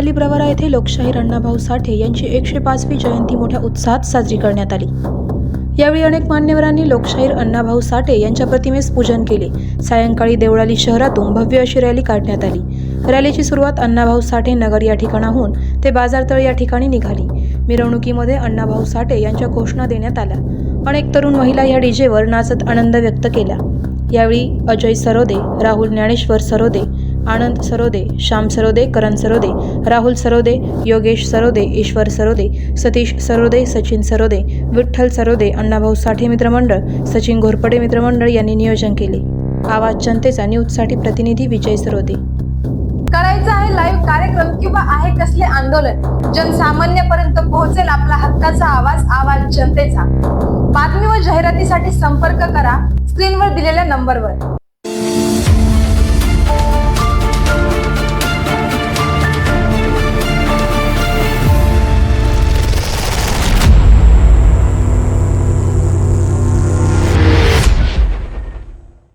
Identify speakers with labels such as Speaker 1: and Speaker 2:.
Speaker 1: देवळाली प्रवरा येथे लोकशाहीर अण्णाभाऊ साठे यांची 105वी जयंती मोठ्या उत्साहात साजरी करण्यात आली। यावेळी अनेक मान्यवरांनी लोकशाहीर अण्णाभाऊ साठे यांच्या प्रतिमेस पूजन केले। सायंकाळी देवळाली शहरातून भव्य अशी रॅली काढण्यात आली। रॅलीची सुरुवात अण्णाभाऊ साठे नगर या ठिकाणाहून ते बाजारतळ या ठिकाणी निघाली। मिरवणुकीमध्ये अण्णाभाऊ साठे यांच्या घोषणा देण्यात आल्या। अनेक तरुण महिला या डीजेवर नाचत आनंद व्यक्त केला। यावेळी अजय सरोदे, राहुल ज्ञानेश्वर सरोदे, आनंद सरोदे, श्याम सरोदे, करण सरोदे, राहुल सरोदे, योगेश सरोदे, ईश्वर सरोदे, सतीश सरोदे, सचिन सरोदे, विठ्ठल सरोदे, अण्णाभाऊ साठे मित्रमंडळ, सचिन घोरपडे मित्रमंडळ यांनी नियोजन केले। आवाज जनतेचा न्यूजसाठी प्रतिनिधी विजय सरोदे।
Speaker 2: करायचा आहे लाईव्ह कार्यक्रम किंवा आहे कसले आंदोलन, जनसामान्यपर्यंत पोहोचेल आपला हक्काचा आवाज, आवाज जनतेचा। बातमी व जाहिरातीसाठी संपर्क करा स्क्रीनवर दिलेल्या नंबरवर।